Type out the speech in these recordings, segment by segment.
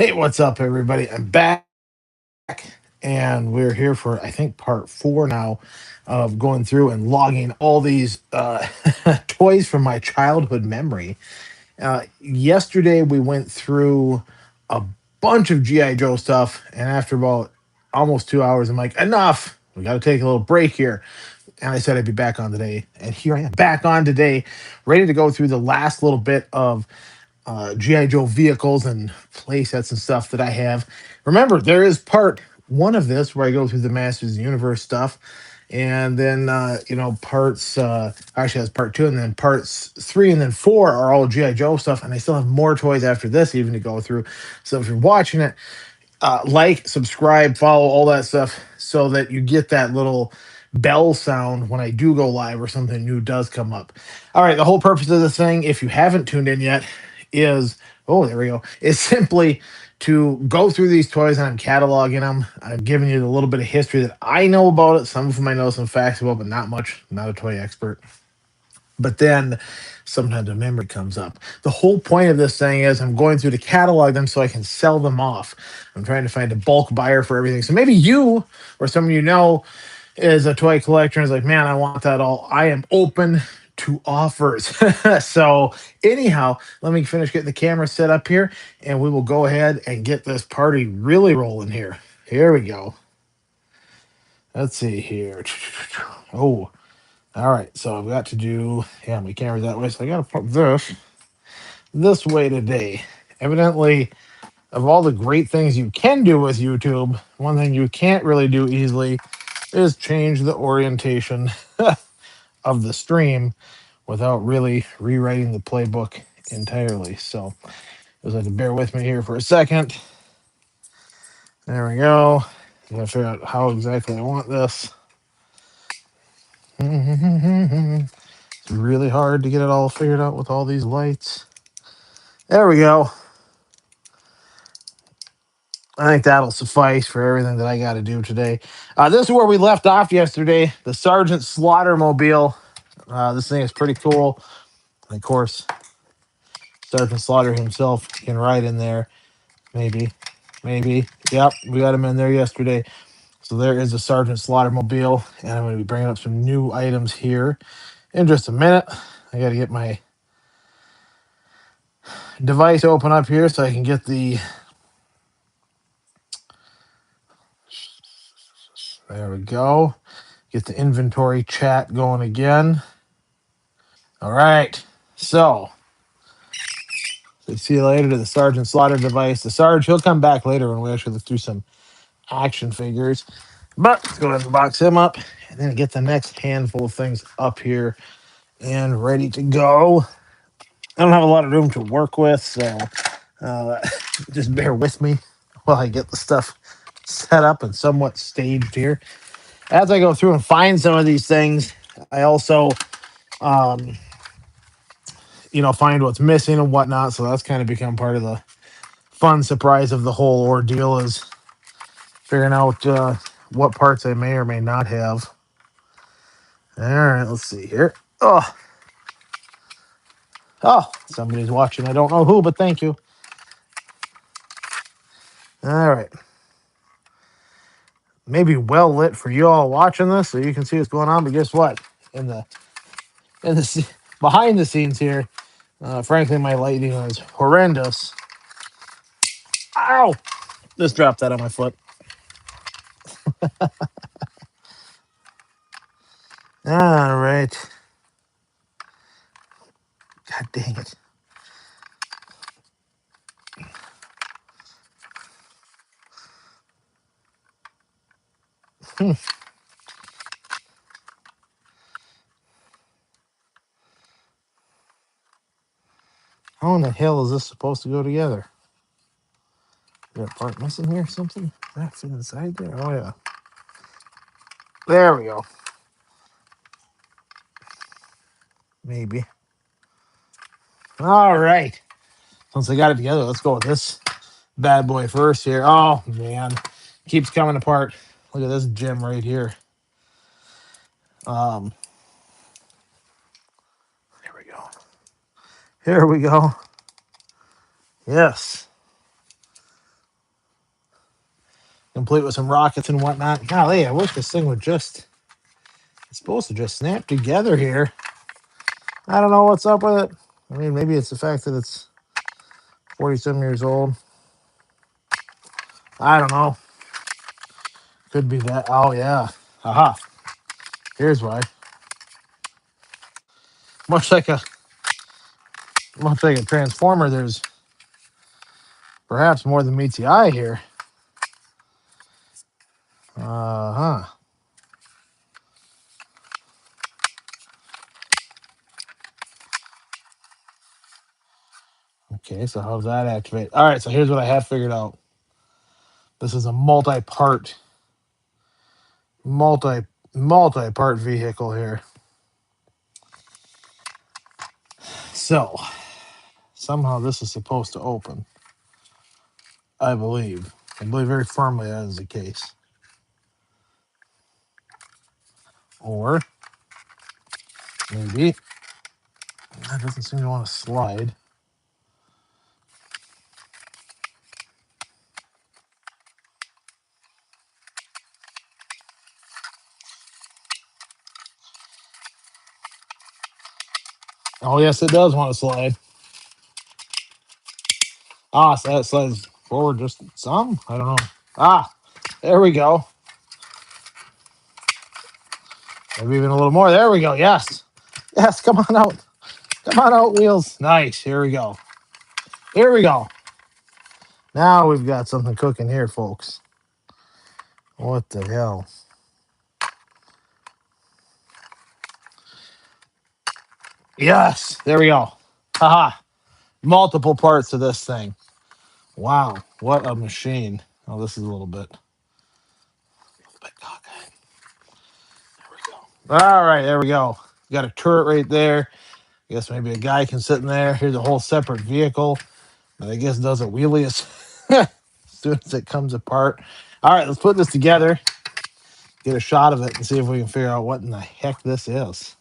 Hey, what's up, everybody? I'm back, and we're here for, I think, part four now of going through and logging all these toys from my childhood memory. Yesterday, we went through a bunch of G.I. Joe stuff, and after about almost 2 hours, I'm like, enough. We got to take a little break here. And I said I'd be back on today. And here I am back on today, ready to go through the last little bit of GI Joe vehicles and play sets and stuff that I have. Remember, there is part one of this where I go through the Masters of the Universe stuff, and then parts. Actually, has part two, and then parts three, and then four are all GI Joe stuff. And I still have more toys after this even to go through. So if you're watching it, like, subscribe, follow, all that stuff, so that you get that little bell sound when I do go live or something new does come up. All right, the whole purpose of this thing, if you haven't tuned in yet, is there we go, is simply to go through these toys and I'm cataloging them. I'm giving you a little bit of history that I know about it. Some of them I know some facts about, but not much. Not a toy expert. But then sometimes a memory comes up. The whole point of this thing is I'm going through to catalog them so I can sell them off. I'm trying to find a bulk buyer for everything. So maybe you or someone you know is a toy collector and is like, man, I want that all. I am open to offers. So anyhow, let me finish getting the camera set up here and we will go ahead and get this party really rolling here. Here we go. Let's see here. Oh, all right, so I've got to do, yeah, my camera's that way, so I got to put this way today. Evidently, of all the great things you can do with YouTube, one thing you can't really do easily is change the orientation of the stream without really rewriting the playbook entirely. So you'll have to bear with me here for a second. There we go. I gotta figure out how exactly I want this. It's really hard to get it all figured out with all these lights. There we go. I think that'll suffice for everything that I got to do today. This is where we left off yesterday. The Sergeant Slaughtermobile. This thing is pretty cool. And of course, Sergeant Slaughter himself can ride in there. Maybe. Maybe. Yep, we got him in there yesterday. So there is the Sergeant Slaughtermobile. And I'm going to be bringing up some new items here in just a minute. I got to get my device open up here so I can get the... There we go. Get the inventory chat going again. All right. So, see you later to the Sergeant Slaughter device. The Sarge, he'll come back later when we actually look through some action figures. But let's go ahead and box him up and then get the next handful of things up here and ready to go. I don't have a lot of room to work with, so uh, just bear with me while I get the stuff set up and somewhat staged here. As I go through and find some of these things, I also um, find what's missing and whatnot. So that's kind of become part of the fun surprise of the whole ordeal, is figuring out what parts I may or may not have. All right, let's see here. Oh, somebody's watching. I don't know who, but thank you. All right. Maybe well lit for you all watching this, so you can see what's going on. But guess what? In the behind the scenes here, frankly, my lighting is horrendous. Ow! Just dropped that on my foot. All right. God dang it. How in the hell is this supposed to go together? Is there a part missing here or something? That's inside there? Oh, yeah. There we go. Maybe. All right. Once I got it together, let's go with this bad boy first here. Oh, man. Keeps coming apart. Look at this gem right here. There we go. Here we go. Yes. complete with some rockets and whatnot. Golly, I wish this thing would just, it's supposed to just snap together here. I don't know what's up with it. I mean, maybe it's the fact that it's 40 some years old. I don't know. Could be that. Oh, yeah. Aha. Here's why. Much like a much like a transformer, there's perhaps more than meets the eye here. Uh-huh. Okay, so how's that activate? All right, so here's what I have figured out. This is a multi multi-part vehicle here. So somehow this is supposed to open. I believe. I believe very firmly that is the case. Or maybe that doesn't seem to want to slide. Oh yes, it does want to slide. Ah, so that slides forward just some. I don't know. Ah, there we go. Maybe even a little more. There we go. Yes. Yes. Come on out. Come on out, wheels. Nice. Here we go. Here we go. Now we've got something cooking here, folks. What the hell? Yes. There we go. Haha. Multiple parts of this thing. Wow. What a machine. Oh, this is a little bit cockeyed. There we go. All right. There we go. Got a turret right there. I guess maybe a guy can sit in there. Here's a whole separate vehicle. I guess it does a wheelie as soon as it comes apart. All right, let's put this together, get a shot of it, and see if we can figure out what in the heck this is.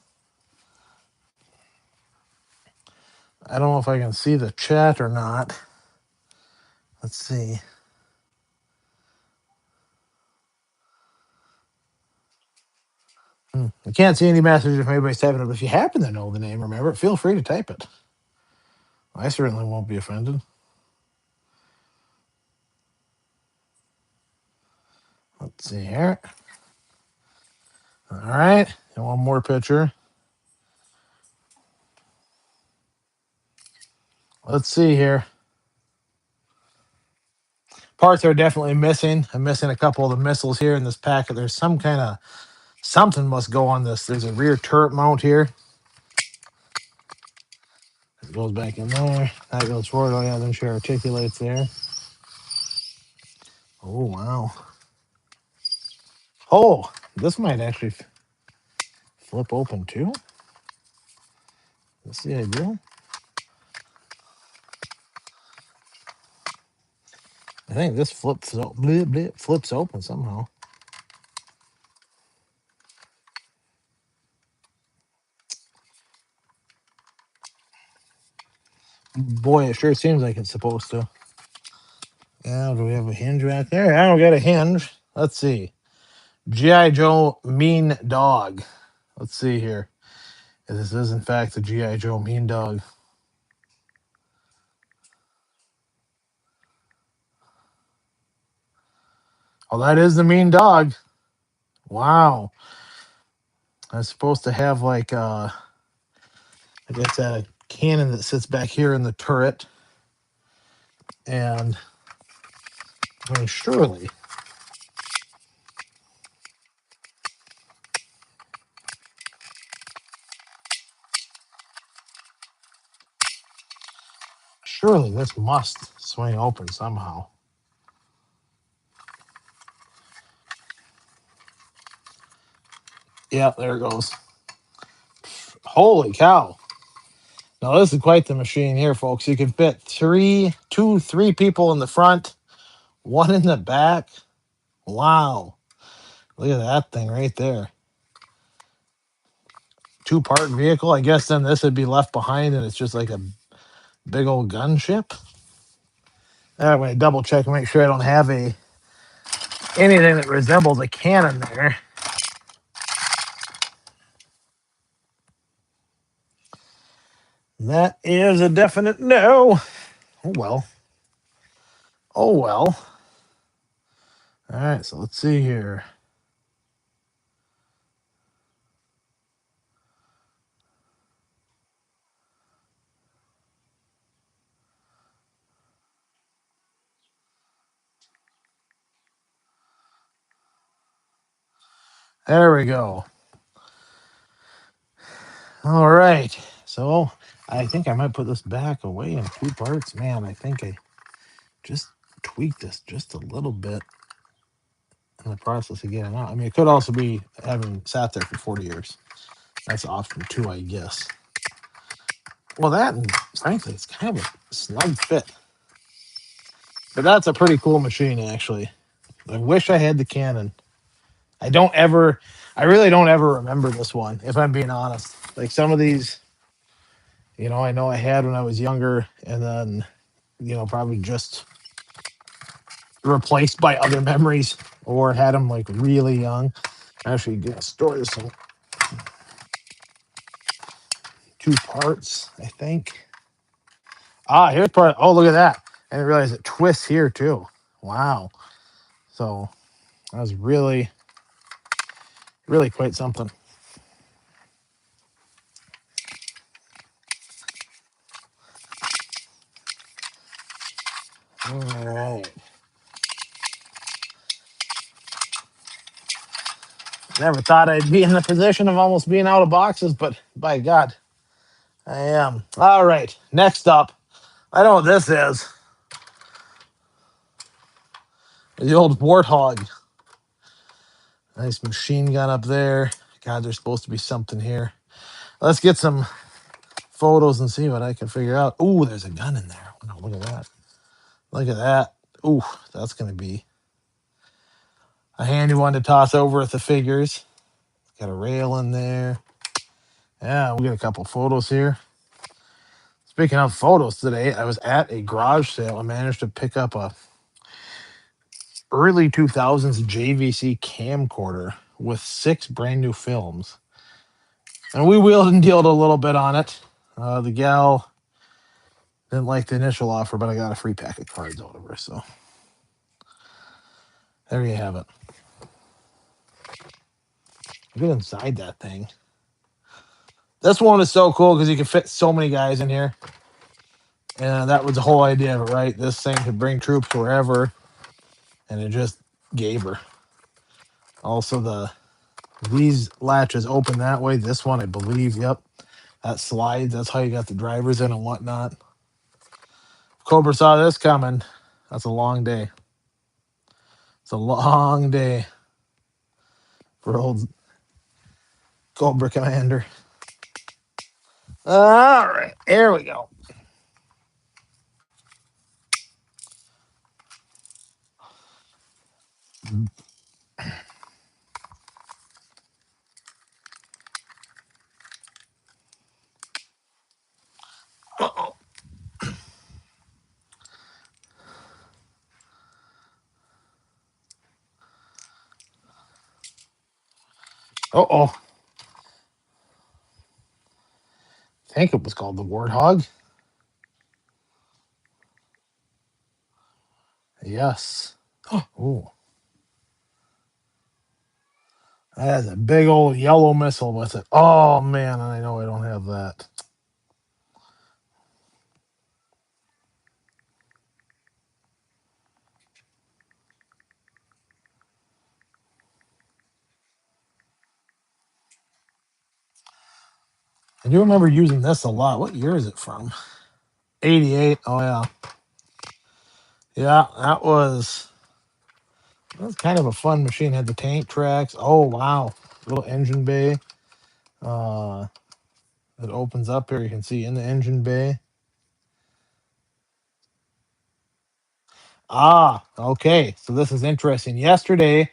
I don't know if I can see the chat or not. Let's see. I can't see any messages if anybody's typing it, but if you happen to know the name, remember, feel free to type it. I certainly won't be offended. Let's see here. All right, and one more picture. Let's see here. Parts are definitely missing. I'm missing a couple of the missiles here in this packet. There's some kind of something must go on this. There's a rear turret mount here. It goes back in there. That goes forward. Oh yeah, then she articulates there. Oh wow. Oh, this might actually flip open too. That's the idea. I think this flips open somehow. Boy, it sure seems like it's supposed to. Yeah, do we have a hinge back there? I don't get a hinge. Let's see. G.I. Joe Mean Dog. Let's see here. This is in fact the G.I. Joe Mean Dog. Oh, that is the Mean Dog. Wow. I'm supposed to have like I guess a cannon that sits back here in the turret. And I mean, surely this must swing open somehow. Yeah, there it goes. Holy cow. Now this is quite the machine here, folks. You can fit three people in the front, one in the back. Wow. Look at that thing right there. Two-part vehicle. I guess then this would be left behind and it's just like a big old gunship. I'm going to double check and make sure I don't have a anything that resembles a cannon there. That is a definite no. Oh well. Oh well. All right, so let's see here. There we go. All right. So I think I might put this back away in two parts. Man, I think I just tweaked this just a little bit in the process of getting out. I mean, it could also be having sat there for 40 years. That's option two, I guess. Well, that, and frankly, it's kind of a snug fit. But that's a pretty cool machine, actually. I wish I had the Canon. I don't ever, I really don't ever remember this one, if I'm being honest. Like some of these, I know I had when I was younger, and then, probably just replaced by other memories or had them like really young. Actually, gonna store this in two parts, I think. Here's part. Oh, look at that! I didn't realize it twists here too. Wow. So that was really, really quite something. All right. Never thought I'd be in the position of almost being out of boxes, but by God, I am. All right. Next up, I know what this is. The old warthog. Nice machine gun up there. God, there's supposed to be something here. Let's get some photos and see what I can figure out. Ooh, there's a gun in there. Oh, look at that. Look at that. Ooh, that's going to be a handy one to toss over at the figures. Got a rail in there. Yeah, we got a couple photos here. Speaking of photos today, I was at a garage sale and managed to pick up a early 2000s JVC camcorder with 6 brand new films. And we wheeled and dealed a little bit on it. The gal didn't like the initial offer, but I got a free pack of cards out of her. So there you have it. Get inside that thing. This one is so cool because you can fit so many guys in here. And that was the whole idea of it, right? This thing could bring troops wherever. And it just gave her. Also, these latches open that way. This one, I believe, yep. That slides. That's how you got the drivers in and whatnot. If Cobra saw this coming, that's a long day. It's a long day for old Cobra Commander. All right, here we go. Uh-oh. Uh-oh. I think it was called the Warthog. Yes. Oh, that has a big old yellow missile with it. Oh, man, I know I don't have that. I do remember using this a lot. What year is it from? 88. Oh, yeah. Yeah, that was kind of a fun machine. Had the tank tracks. Oh, wow. Little engine bay. Uh, it opens up here. You can see in the engine bay. Okay. So this is interesting. Yesterday,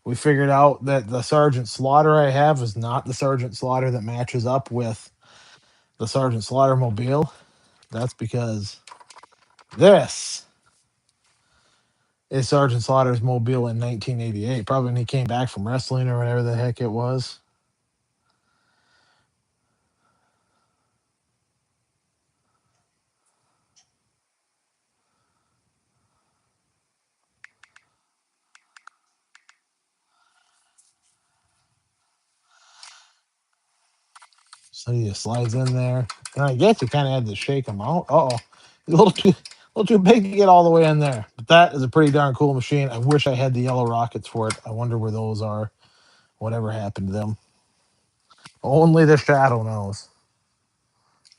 we figured out that the Sergeant Slaughter I have is not the Sergeant Slaughter that matches up with the Sergeant Slaughter mobile. That's because this is Sergeant Slaughter's mobile in 1988, probably when he came back from wrestling or whatever the heck it was. So he just slides in there, and I guess you kind of had to shake him out. Uh oh, a little too big to get all the way in there. But that is a pretty darn cool machine. I wish I had the yellow rockets for it. I wonder where those are. Whatever happened to them? Only the shadow knows.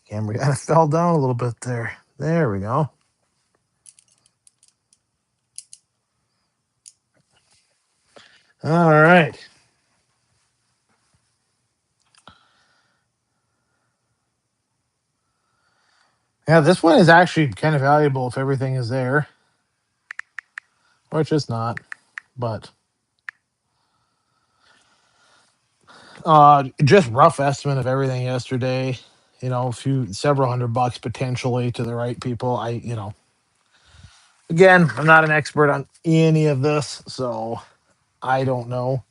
Camera kind of fell down a little bit there. There we go. All right. Yeah, this one is actually kind of valuable if everything is there, which is not. But just rough estimate of everything yesterday. A few several $100 potentially to the right people. Again, I'm not an expert on any of this, so I don't know.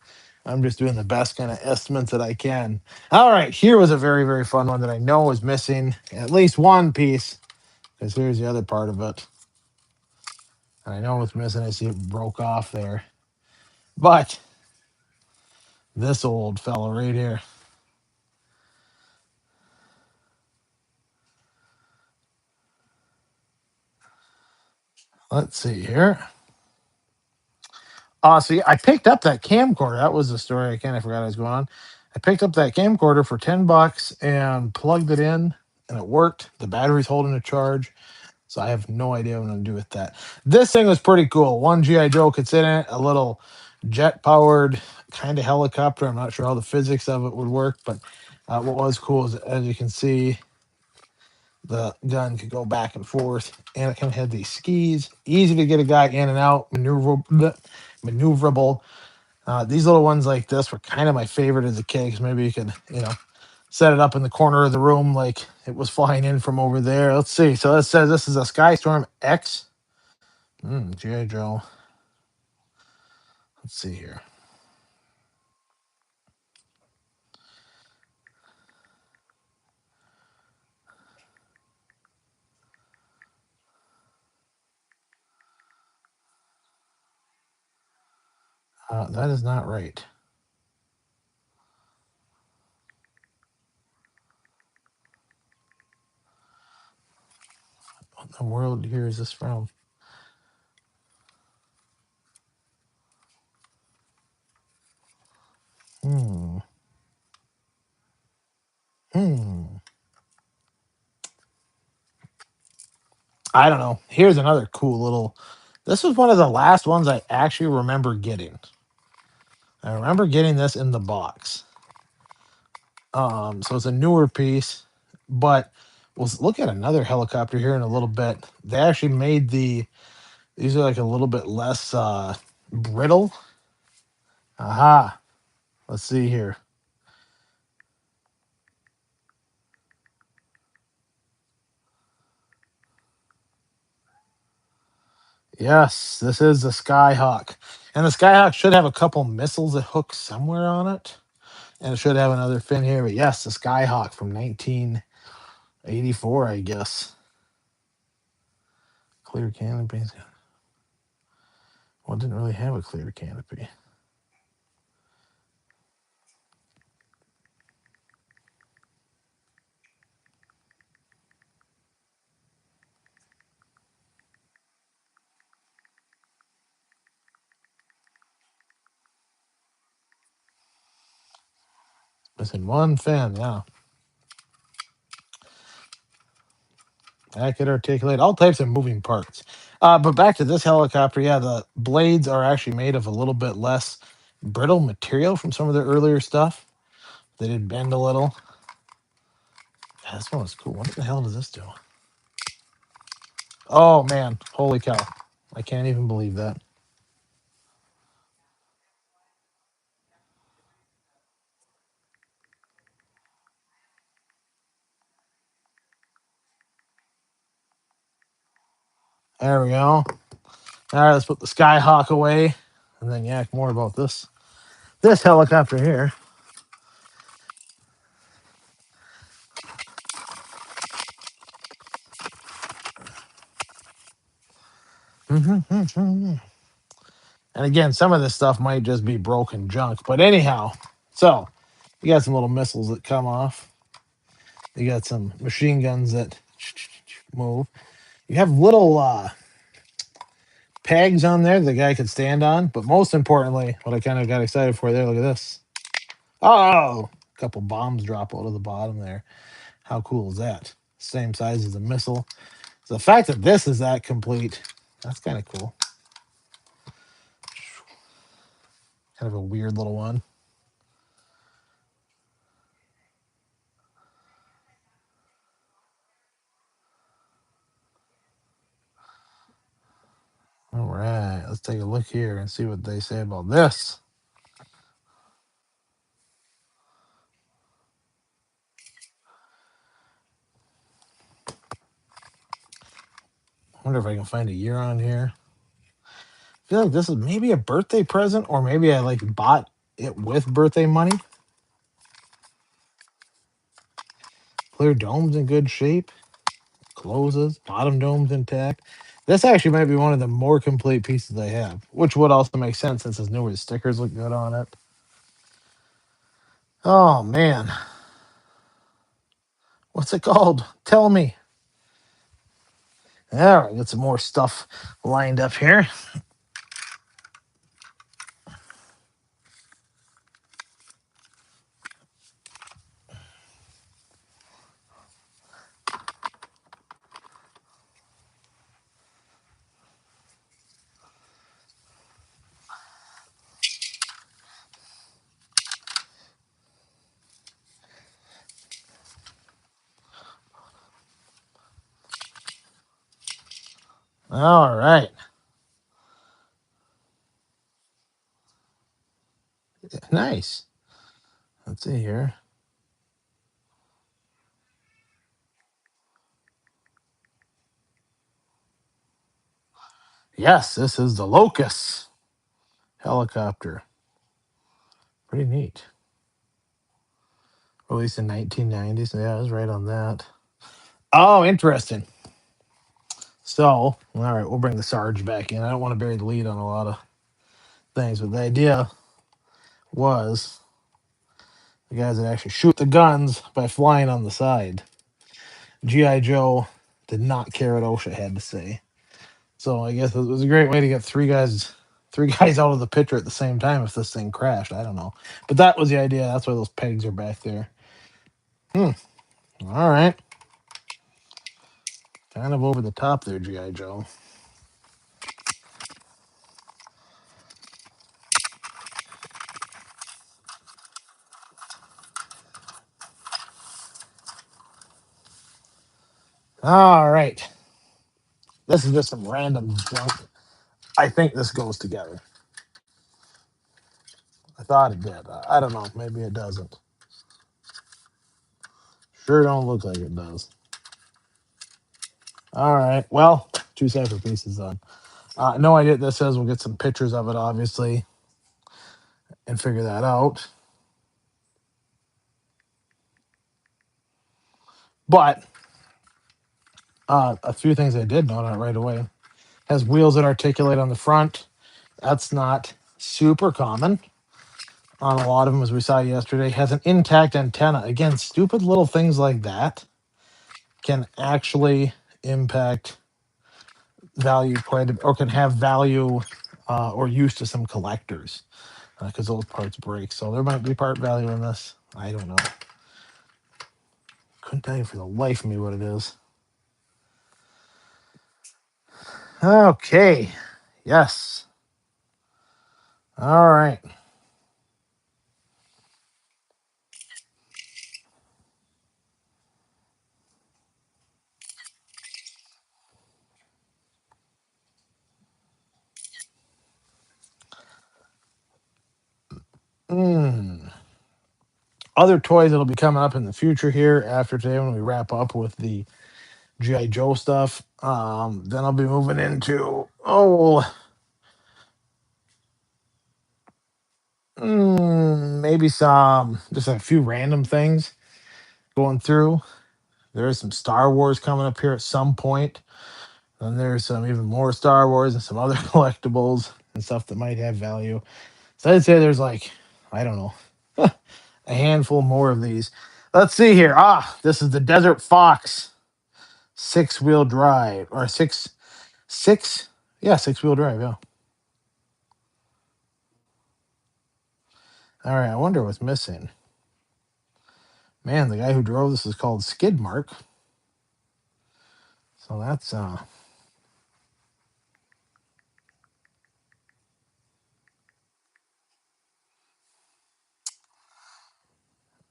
I'm just doing the best kind of estimates that I can. All right, here was a very, very fun one that I know is missing at least one piece, because here's the other part of it. And I know it's missing. I see it broke off there. But this old fella right here. Let's see here. See, I picked up that camcorder. That was the story. I kind of forgot I was going on. I picked up that camcorder for $10 and plugged it in, and it worked. The battery's holding a charge, so I have no idea what I'm gonna do with that. This thing was pretty cool. One GI Joe could sit in it. A little jet-powered kind of helicopter. I'm not sure how the physics of it would work, but what was cool is, as you can see, the gun could go back and forth, and it kind of had these skis, easy to get a guy in and out, maneuverable. These little ones like this were kind of my favorite as a kid, because maybe you could, set it up in the corner of the room like it was flying in from over there. Let's see. So it says this is a Skystorm X. G.I. Joe. Let's see here. That is not right. What in the world here is this from? Hmm. Hmm. I don't know. Here's another cool little. This was one of the last ones I actually remember getting. I remember getting this in the box. So it's a newer piece, but we'll look at another helicopter here in a little bit. They actually made these are like a little bit less brittle. Aha. Let's see here. Yes, this is the Skyhawk. And the Skyhawk should have a couple missiles that hook somewhere on it. And it should have another fin here. But yes, the Skyhawk from 1984, I guess. Clear canopy. Well, it didn't really have a clear canopy. Missing one fin, yeah. I could articulate all types of moving parts. But back to this helicopter, yeah, the blades are actually made of a little bit less brittle material from some of the earlier stuff. They did bend a little. Yeah, this one was cool. What the hell does this do? Oh man, holy cow! I can't even believe that. There we go. All right, let's put the Skyhawk away, and then yak more about this helicopter here. And again, some of this stuff might just be broken junk. But anyhow, so you got some little missiles that come off. You got some machine guns that move. You have little pegs on there the guy could stand on. But most importantly, what I kind of got excited for there, look at this. Oh, a couple bombs drop out of the bottom there. How cool is that? Same size as a missile. So the fact that this is that complete, that's kind of cool. Kind of a weird little one. All right, let's take a look here and see what they say about this. I wonder if I can find a year on here. I feel like this is maybe a birthday present, or maybe I like bought it with birthday money. Clear dome's in good shape. Closes. Bottom dome's intact. This actually might be one of the more complete pieces I have, which would also make sense since it's newer. The stickers look good on it. Oh man, what's it called? Tell me. All right, get some more stuff lined up here. All right, nice. Let's see here. Yes, this is the Locust helicopter. Pretty neat. Released in 1990s. Yeah, I was right on that. Oh, interesting. So, all right, we'll bring the Sarge back in. I don't want to bury the lead on a lot of things, but the idea was the guys that actually shoot the guns by flying on the side. G.I. Joe did not care what OSHA had to say. So I guess it was a great way to get three guys out of the picture at the same time if this thing crashed. I don't know. But that was the idea. That's why those pegs are back there. Hmm. All right. Kind of over the top there, G.I. Joe. All right. This is just some random junk. I think this goes together. I thought it did. I don't know. Maybe it doesn't. Sure don't look like it does. All right. Well, two separate pieces done. No idea what this says. We'll get some pictures of it, obviously, and figure that out. But a few things I did note on it right away. Has wheels that articulate on the front. That's not super common on a lot of them, as we saw yesterday. Has an intact antenna. Again, stupid little things like that can actually impact value quite a, or can have value or use to some collectors because those parts break. So there might be part value in this. I don't know. Couldn't tell you for the life of me what it is. Okay. Yes. All right. Mm. Other toys that'll be coming up in the future here after today when we wrap up with the GI Joe stuff. Then I'll be moving into Maybe some, just a few random things going through. There is some Star Wars coming up here at some point. And there's some even more Star Wars and some other collectibles and stuff that might have value. So I'd say there's like, I don't know, a handful more of these. Let's see here. This is the Desert Fox 6-wheel drive or six, yeah, 6-wheel drive. Yeah. All right. I wonder what's missing. Man, the guy who drove this is called Skid Mark. So that's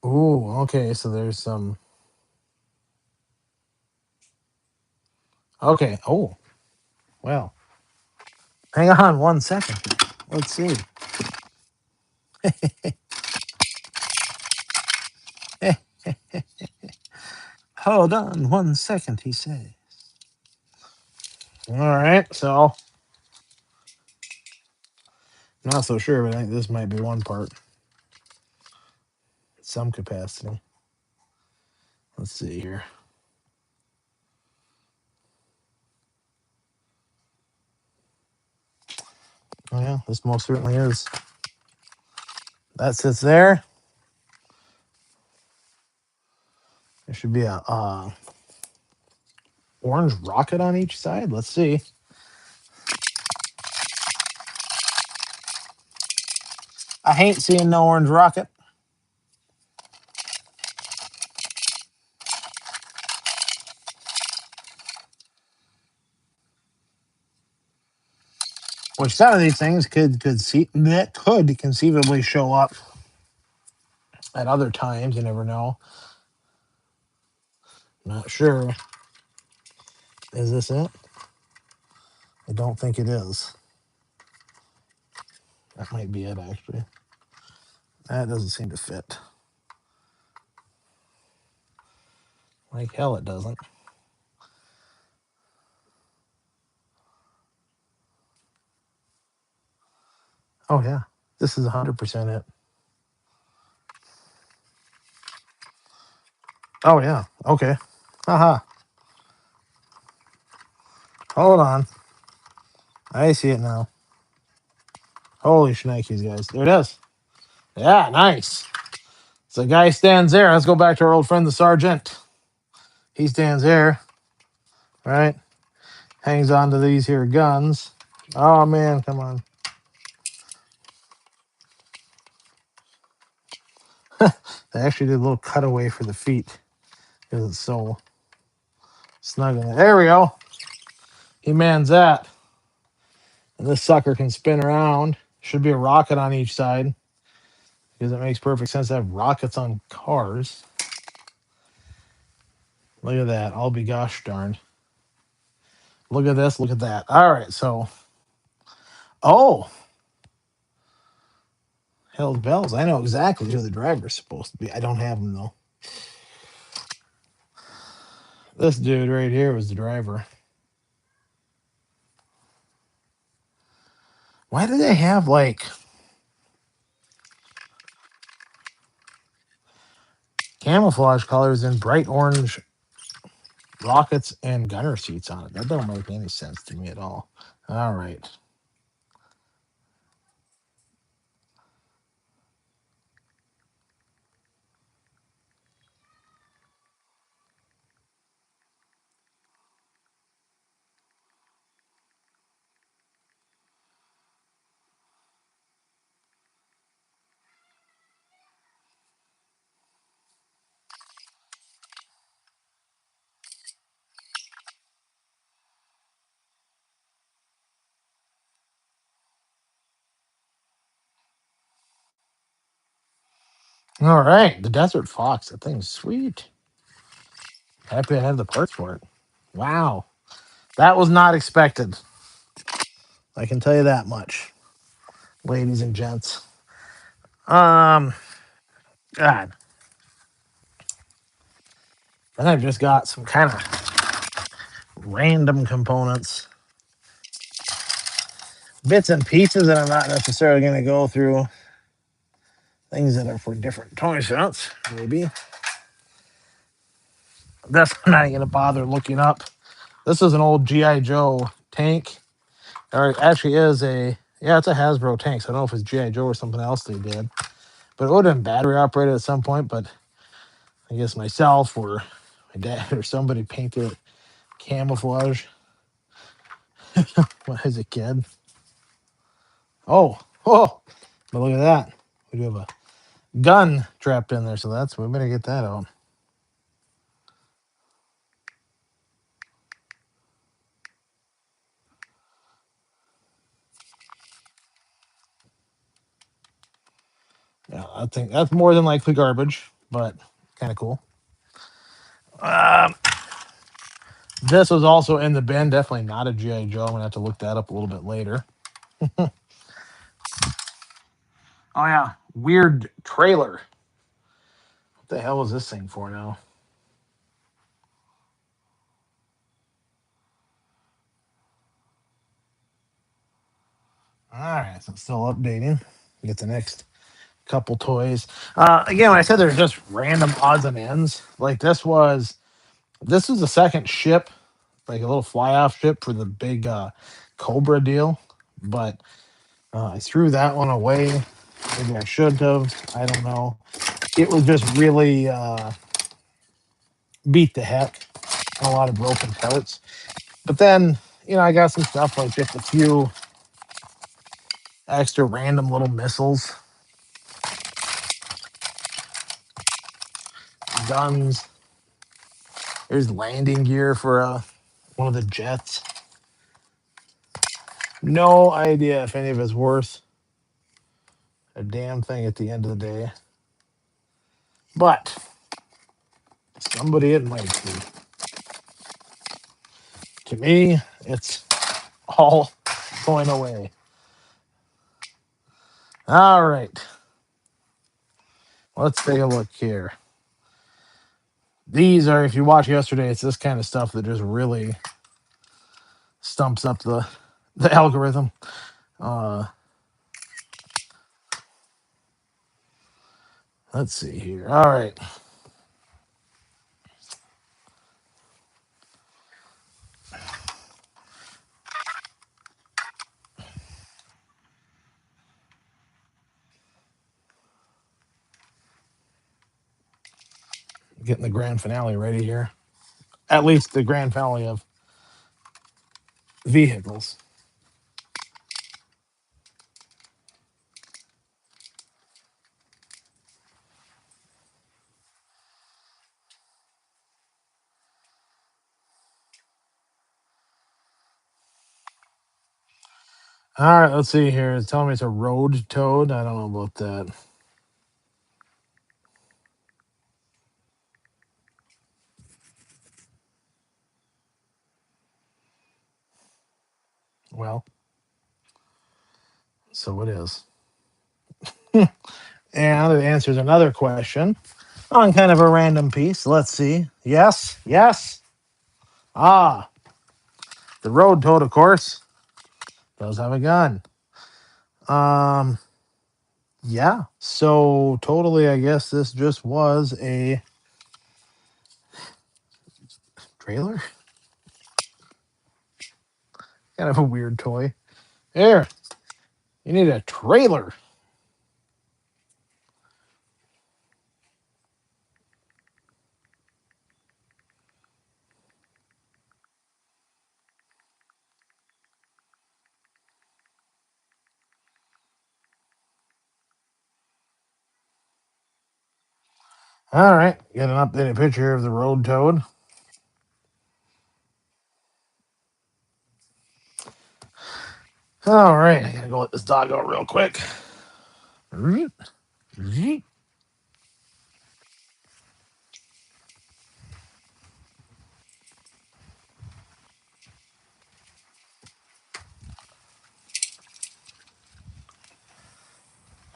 okay. So there's some. Okay. Oh, well. Hang on 1 second. Let's see. Hold on 1 second, he says. All right. So not so sure, but I think this might be one part, some capacity. Let's see here. Oh yeah, this most certainly is. That sits there. There should be a orange rocket on each side. Let's see. I hate seeing no orange rocket. Which some of these things could conceivably show up at other times. You never know. Not sure. Is this it? I don't think it is. That might be it, actually. That doesn't seem to fit. Like hell, it doesn't. Oh yeah, this is 100% it. Oh yeah. Okay. Haha. Hold on. I see it now. Holy shnikes, guys. There it is. Yeah, nice. So the guy stands there. Let's go back to our old friend, the sergeant. He stands there, right? Hangs on to these here guns. Oh man, come on. They actually did a little cutaway for the feet because it's so snug in there. There we go. He mans that. And this sucker can spin around. Should be a rocket on each side because it makes perfect sense to have rockets on cars. Look at that. I'll be gosh darned. Look at this. Look at that. All right. So, oh, hell's bells. I know exactly who the driver's supposed to be. I don't have him, though. This dude right here was the driver. Why do they have like camouflage colors and bright orange rockets and gunner seats on it? That don't make any sense to me at all. All right. All right. The Desert Fox. That thing's sweet. Happy I have the parts for it. Wow. That was not expected. I can tell you that much, ladies and gents. Um, God. Then I've just got some kind of random components, bits and pieces that I'm not necessarily going to go through. things that are for different toy shops, maybe. That's I'm not even gonna bother looking up. This is an old GI Joe tank, or it actually is a yeah, it's a Hasbro tank. So I don't know if it's GI Joe or something else they did, but it would have been battery operated at some point. But I guess myself or my dad or somebody painted it camouflage when I was a kid. Oh, but look at that. We do have a gun trapped in there, so that's we better get that out. Yeah, I think that's more than likely garbage, but kind of cool. Um, this was also in the bin. Definitely not a GI Joe. I'm gonna have to look that up a little bit later. Oh yeah, weird trailer. What the hell is this thing for now? All right, so it's still updating. Get the next couple toys. Again, when I said there's just random odds and ends, like this was the second ship, like a little fly off ship for the big Cobra deal, but I threw that one away. Maybe I should have. I don't know. It was just really beat the heck. A lot of broken parts. But then, I got some stuff like just a few extra random little missiles, guns. There's landing gear for one of the jets. No idea if any of it's worth a damn thing at the end of the day. But somebody it might be. To me, it's all going away. All right. Let's take a look here. These are, if you watch yesterday, it's this kind of stuff that just really stumps up the algorithm. Uh, let's see here. All right. Getting the grand finale ready here. At least the grand finale of vehicles. All right, let's see here. It's telling me it's a road toad. I don't know about that. Well, so it is. And it answers another question on kind of a random piece. Let's see. Yes, yes. Ah, the road toad, of course, does have a gun. Um, yeah. So totally, I guess this just was a trailer. Kind of a weird toy. Here, you need a trailer. All right, get an updated picture of the road toad. All right, I gotta go let this dog out real quick.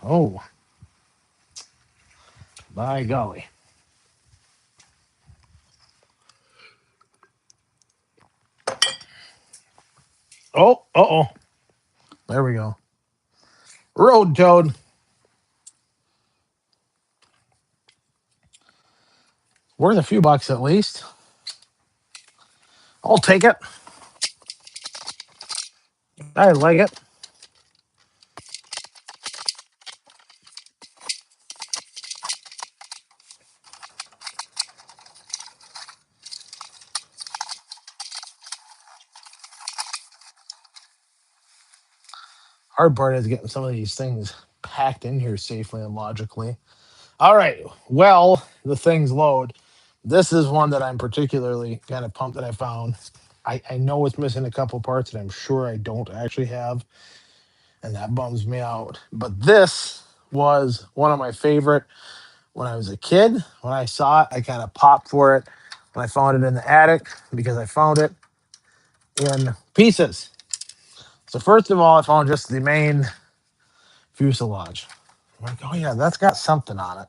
Oh, by golly. Oh, uh-oh. There we go. Road toad. Worth a few bucks at least. I'll take it. I like it. Hard part is getting some of these things packed in here safely and logically. All right. Well, the things load. This is one that I'm particularly kind of pumped that I found. I know it's missing a couple parts that I'm sure I don't actually have, and that bums me out. But this was one of my favorite when I was a kid. When I saw it, I kind of popped for it. When I found it in the attic because I found it in pieces. So first of all, I found just the main fuselage. I'm like, oh yeah, that's got something on it.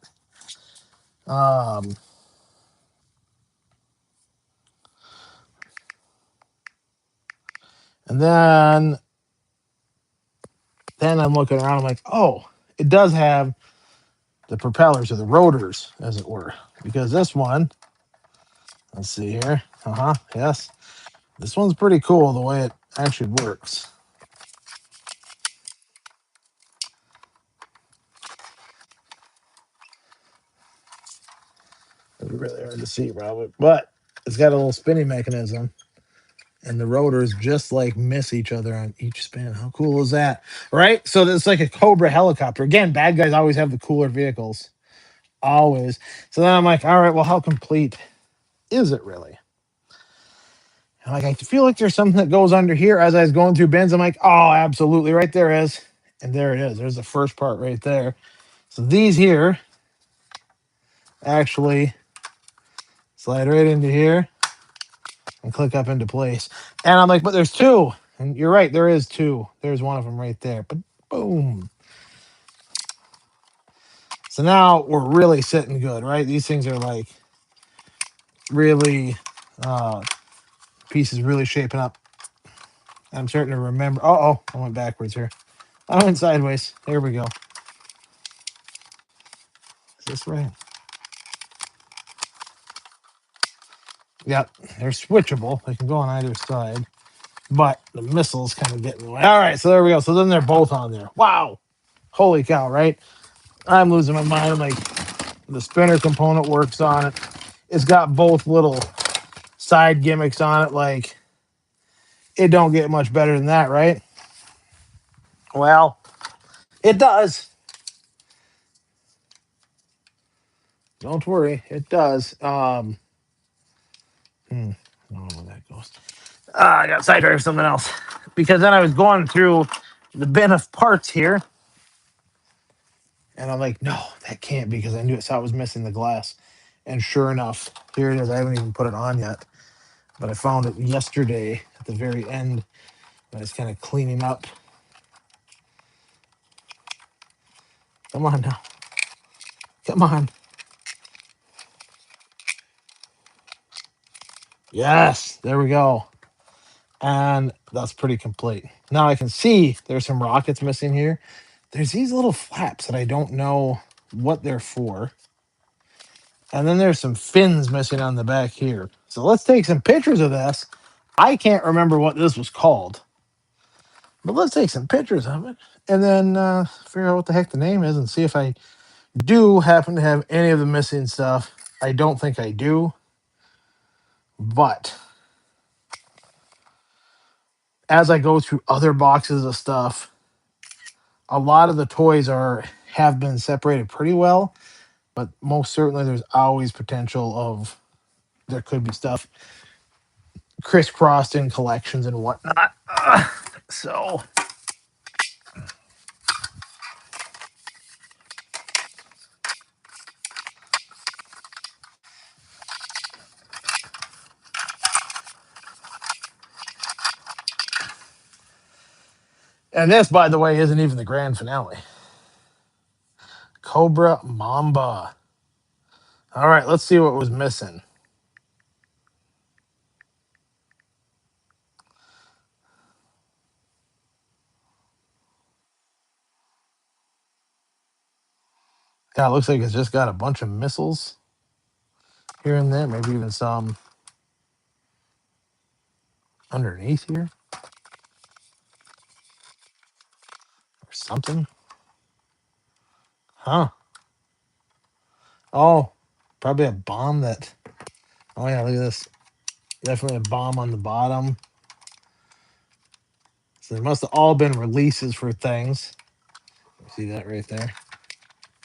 And then I'm looking around. I'm like, oh, it does have the propellers or the rotors, as it were, because this one, let's see here. Yes, this one's pretty cool the way it actually works. It's really hard to see, probably, but it's got a little spinning mechanism, and the rotors just like miss each other on each spin. How cool is that, right? So it's like a Cobra helicopter. Again, bad guys always have the cooler vehicles, always. So then I'm like, all right, well, how complete is it really? And like, I feel like there's something that goes under here as I was going through bins. I'm like, oh, absolutely, right there is, and there it is. There's the first part right there. So these here actually slide right into here and click up into place. And I'm like, but there's two. And you're right, there is two. There's one of them right there. But boom. So now we're really sitting good, right? These things are like uh pieces really shaping up. I'm starting to remember. Oh, I went backwards here. I went sideways. There we go. Is this right? Yep. They're switchable. They can go on either side. But the missiles kind of get in the way. All right, so there we go. So then they're both on there. Wow. Holy cow, right? I'm losing my mind. Like, the spinner component works on it. It's got both little side gimmicks on it. Like, it don't get much better than that, right? Well, it does. Don't worry, it does. I don't know where that goes. I got sidetracked with something else because then I was going through the bin of parts here, and I'm like, no, that can't be because I knew it. Saw it was missing the glass, and sure enough, here it is. I haven't even put it on yet, but I found it yesterday at the very end. I was kind of cleaning up. Come on now, come on. Yes, there we go. And that's pretty complete. Now I can see there's some rockets missing here. There's these little flaps that I don't know what they're for. And then there's some fins missing on the back here. So let's take some pictures of this. I can't remember what this was called, but let's take some pictures of it and then figure out what the heck the name is and see if I do happen to have any of the missing stuff. I don't think I do, but as I go through other boxes of stuff, a lot of the toys are have been separated pretty well, but most certainly there's always potential of there could be stuff crisscrossed in collections and whatnot. So, and this, by the way, isn't even the grand finale. Cobra Mamba. All right, let's see what was missing. Yeah, it looks like it's just got a bunch of missiles here and there, maybe even some underneath here or something. Huh. Oh, probably a bomb that. Oh, yeah, look at this. Definitely a bomb on the bottom. So they must have all been releases for things. See that right there?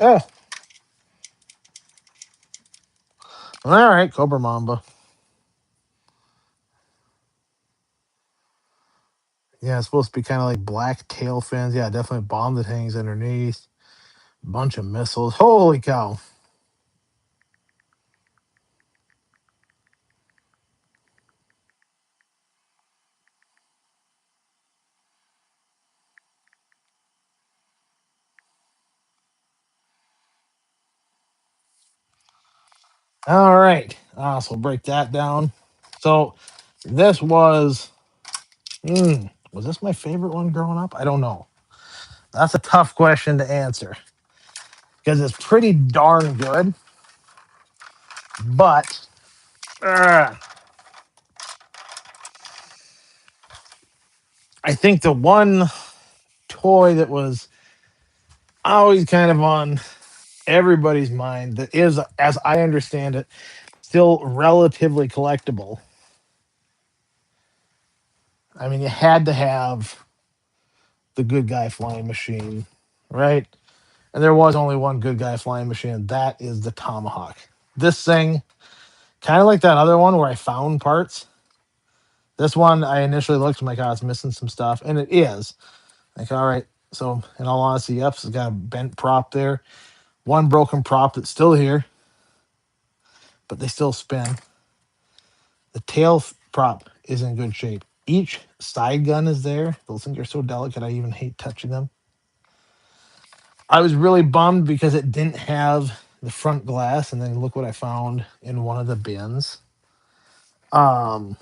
Oh, all right, Cobra Mamba. Yeah, it's supposed to be kind of like black tail fins. Yeah, definitely a bomb that hangs underneath. Bunch of missiles. Holy cow. All right. So we'll break that down. So this was this my favorite one growing up? I don't know. That's a tough question to answer because it's pretty darn good. But uh, I think the one toy that was always kind of on everybody's mind that is, as I understand it, still relatively collectible. I mean, you had to have the good guy flying machine, right? And there was only one good guy flying machine, and that is the Tomahawk. This thing, kind of like that other one where I found parts. This one, I initially looked, I'm like, oh, it's missing some stuff, and it is. Like, all right. So, in all honesty, yep, it's got a bent prop there. One broken prop that's still here, but they still spin. The tail prop is in good shape. Each side gun is there. Those things are so delicate, I even hate touching them. I was really bummed because it didn't have the front glass, and then look what I found in one of the bins. Um,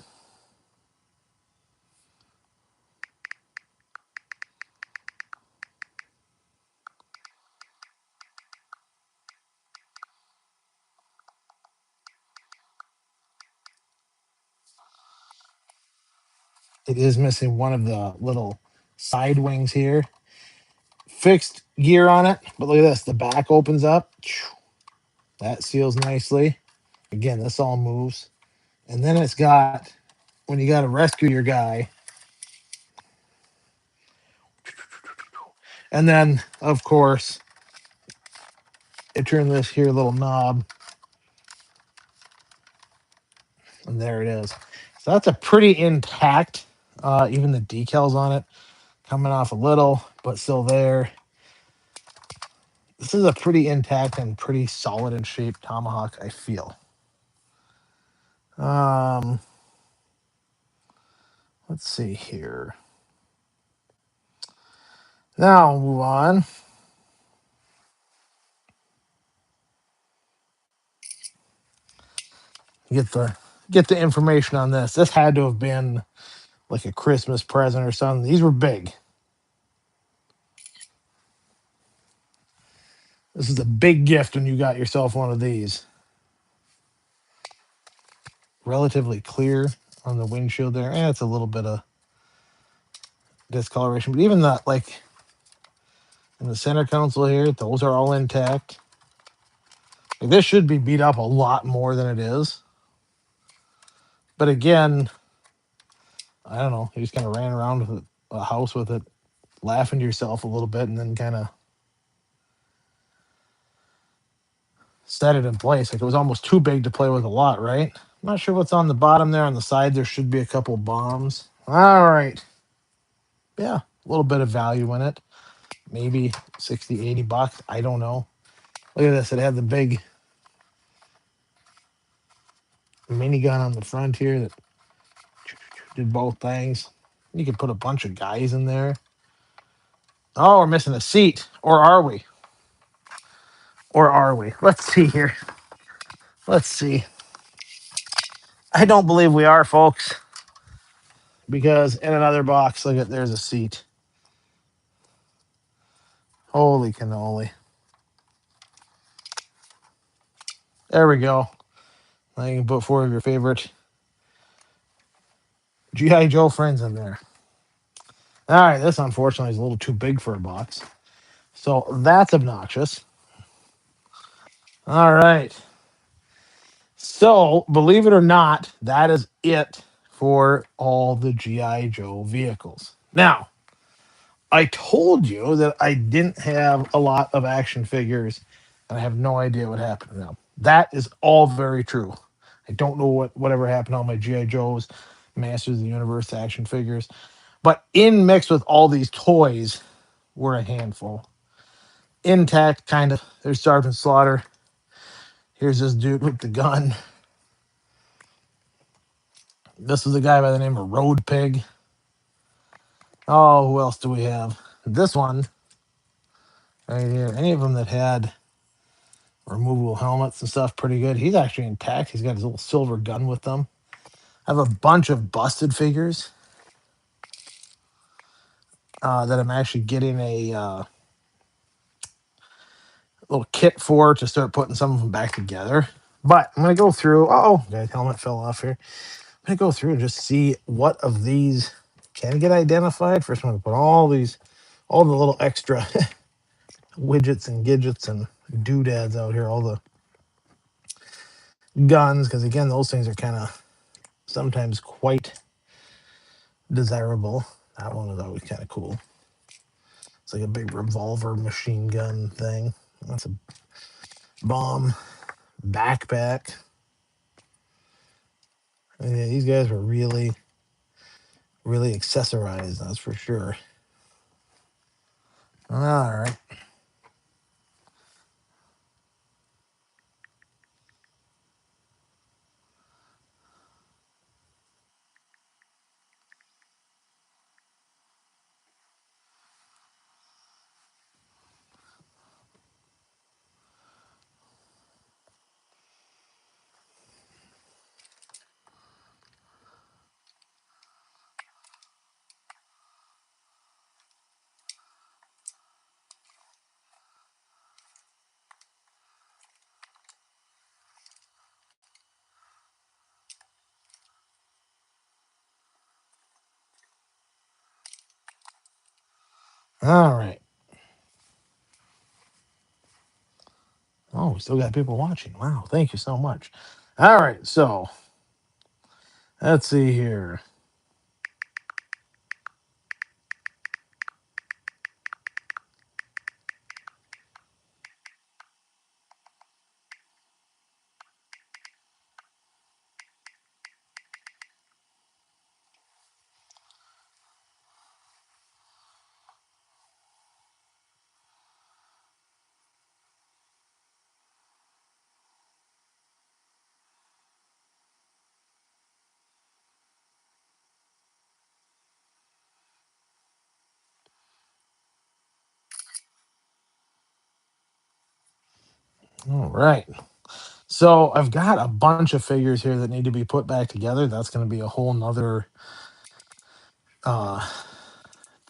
it is missing one of the little side wings here. Fixed gear on it, but look at this. The back opens up. That seals nicely. Again, this all moves. And then it's got, when you got to rescue your guy, and then, of course, it turned this here little knob, and there it is. So that's a pretty intact, even the decals on it coming off a little, but still there. This is a pretty intact and pretty solid in shape Tomahawk, I feel. Um, let's see here. Now we'll move on. Get the information on this. This had to have been like a Christmas present or something. These were big. This is a big gift when you got yourself one of these. Relatively clear on the windshield there. And it's a little bit of discoloration, but even that, like in the center console here, those are all intact. Like, this should be beat up a lot more than it is. But again, I don't know. You just kind of ran around with a house with it, laughing to yourself a little bit, and then kind of set it in place. Like, it was almost too big to play with a lot, right? I'm not sure what's on the bottom there. On the side, there should be a couple bombs. All right. Yeah, a little bit of value in it. Maybe 60, $80. I don't know. Look at this. It had the big minigun on the front here that did both things. You could put a bunch of guys in there. Oh, we're missing a seat. Or are we? Or are we? Let's see here. Let's see. I don't believe we are, folks. Because in another box, look at, there's a seat. Holy cannoli. There we go. You can put four of your favorite GI Joe friends in there. All right, this unfortunately is a little too big for a box, so that's obnoxious. All right, so believe it or not, that is it for all the GI Joe vehicles. Now, I told you that I didn't have a lot of action figures, and I have no idea what happened to them. That is all very true. I don't know whatever happened to all my GI Joes, Masters of the Universe action figures, but in mixed with all these toys were a handful. Intact, kind of. There's Sergeant Slaughter. Here's this dude with the gun. This is a guy by the name of Road Pig. Oh, who else do we have? This one right here. Any of them that had removable helmets and stuff, pretty good. He's actually intact. He's got his little silver gun with them. I have a bunch of busted figures that I'm actually getting a little kit for to start putting some of them back together. But I'm going to go through. Oh, guy's helmet fell off here. I'm going to go through and just see what of these can get identified. First, I'm going to put all the little extra widgets and gadgets and doodads out here, all the guns, because again, those things are kind of sometimes quite desirable. That one is always kind of cool. It's like a big revolver machine gun thing. That's a bomb backpack. Yeah, these guys were really, really accessorized, that's for sure. All right. All right. Oh, we still got people watching. Wow, thank you so much. All right, so let's see here. All right. So I've got a bunch of figures here that need to be put back together. That's going to be a whole nother uh,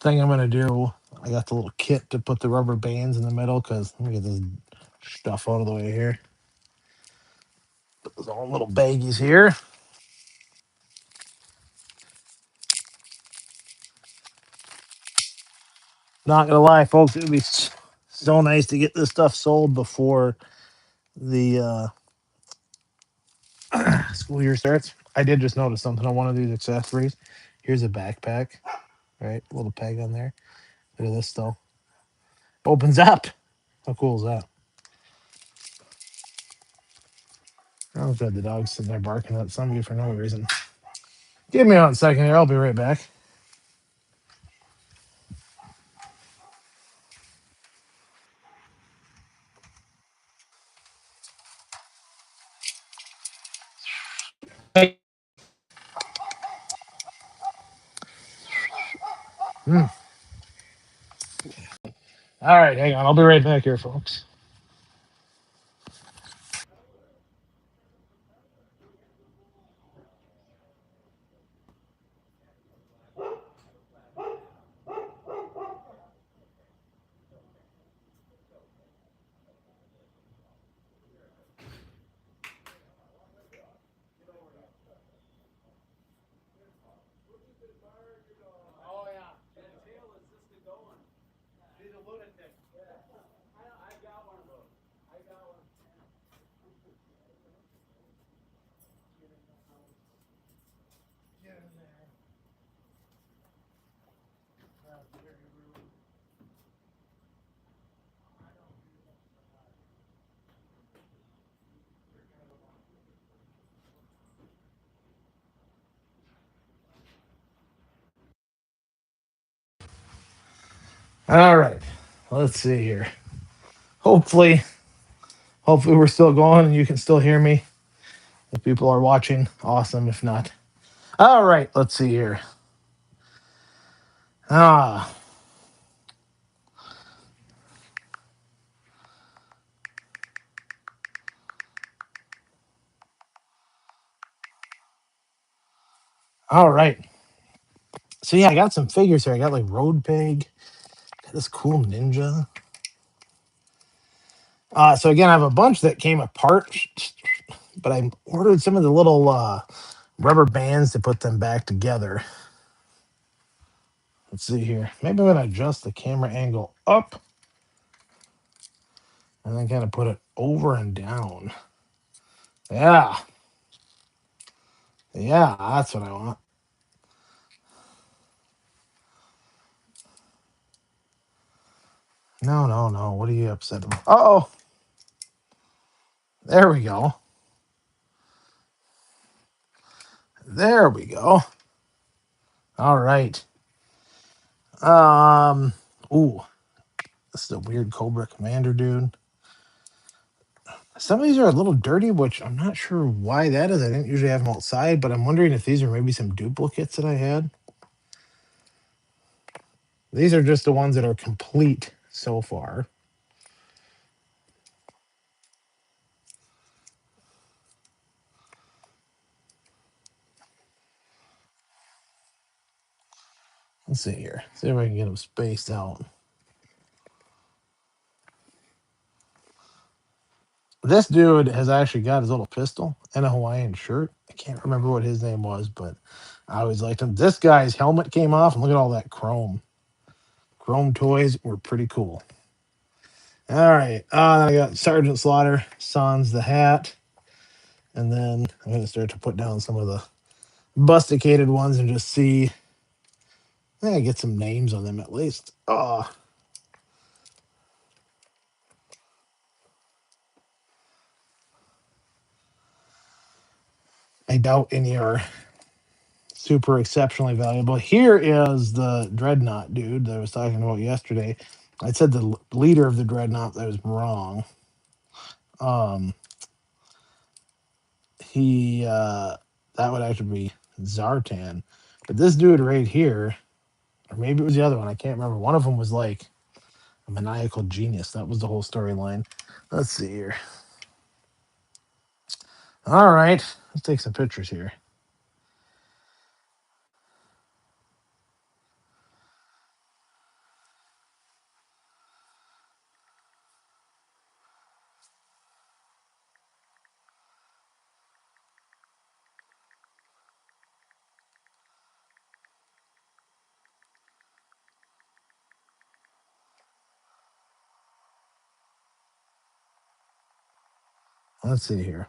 thing I'm going to do. I got the little kit to put the rubber bands in the middle because let me get this stuff out of the way here. Put those all little baggies here. Not gonna lie, folks, it would be so nice to get this stuff sold before the school year starts. I did just notice something on one of these accessories. Here's a backpack, right? A little peg on there. Look at this though. Opens up. How cool is that? Oh, good. The dog's sitting there barking at somebody for no reason. Give me 1 second here. I'll be right back. Mm. All right, hang on. I'll be right back here, folks. All right. Let's see here. Hopefully, hopefully we're still going and you can still hear me. If people are watching, awesome. If not, all right. Let's see here. Ah, all right. So yeah, I got some figures here. I got like Road Pig, got this cool ninja. So again, I have a bunch that came apart, but I ordered some of the little rubber bands to put them back together. Let's see here. Maybe I'm gonna adjust the camera angle up and then kind of put it over and down. Yeah, yeah, that's what I want. No, no, no. What are you upset about? Oh, there we go. There we go. All right. Um. Ooh, this is a weird Cobra Commander dude. Some of these are a little dirty, which I'm not sure why that is. I didn't usually have them outside, but I'm wondering if these are maybe some duplicates that I had. These are just the ones that are complete so far. Let's see here. See if I can get them spaced out. This dude has actually got his little pistol and a Hawaiian shirt. I can't remember what his name was, but I always liked him. This guy's helmet came off, and look at all that chrome. Chrome toys were pretty cool. All right. Then I got Sergeant Slaughter, Sans the hat, and then I'm going to start to put down some of the busticated ones and just see. Get some names on them at least. Oh, I doubt any are super exceptionally valuable. Here is the Dreadnought dude that I was talking about yesterday. I said the leader of the Dreadnought. That was wrong. Um, he that would actually be Zartan, but this dude right here, or maybe it was the other one. I can't remember. One of them was like a maniacal genius. That was the whole storyline. Let's see here. All right, let's take some pictures here. Let's see here.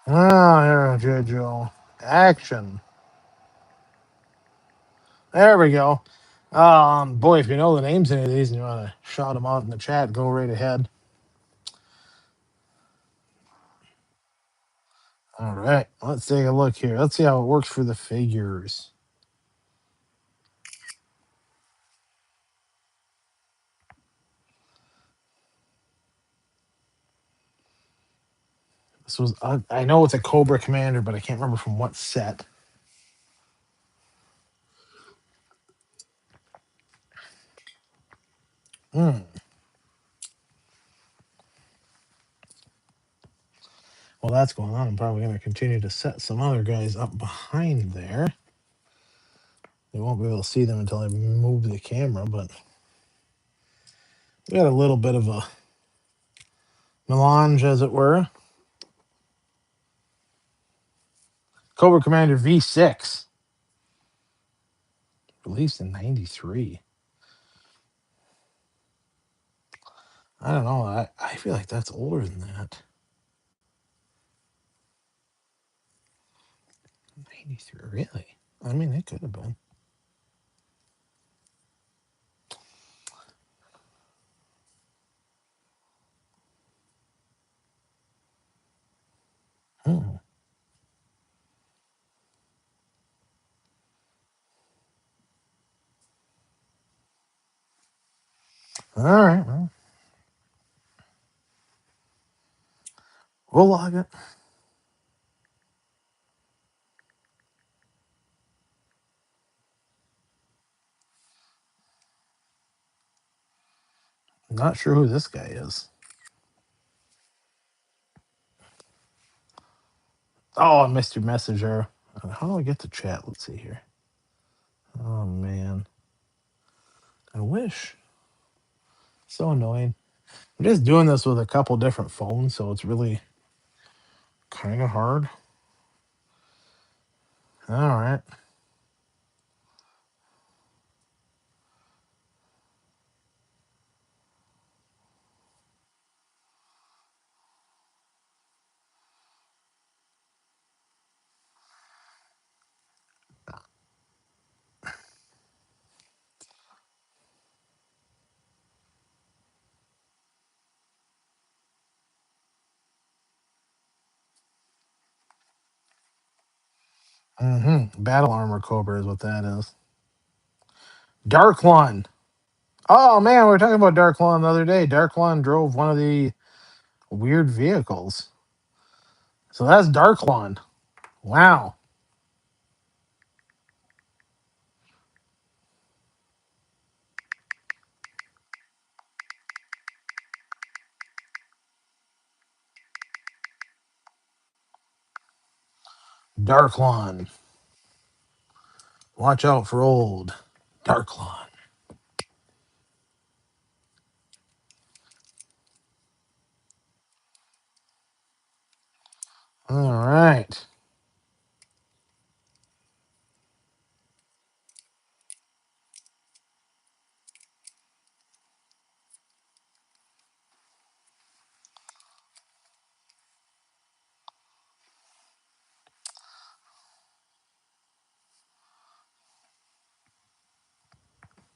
Ah, here, Joe. Action. There we go. Boy, if you know the names of any of these and you want to shout them out in the chat, go right ahead. All right, let's take a look here. Let's see how it works for the figures. This was, I know it's a Cobra Commander, but I can't remember from what set. Hmm. Well, that's going on. I'm probably going to continue to set some other guys up behind there. You won't be able to see them until I move the camera, but we got a little bit of a melange, as it were. Cobra Commander V6, released in '93. I don't know. I feel like that's older than that. '93, really? I mean, it could have been. Hmm. All right, well, we'll log it. Not sure who this guy is. Oh, I missed your message there. How do I get to chat? Let's see here. Oh man, I wish. So annoying. I'm just doing this with a couple different phones, so it's really kind of hard. All right. Battle Armor Cobra is what that is. Dark One. Oh man, we were talking about Dark One the other day. Dark One drove one of the weird vehicles. So that's Dark One. Wow. Dark One. Watch out for old Dark One. All right.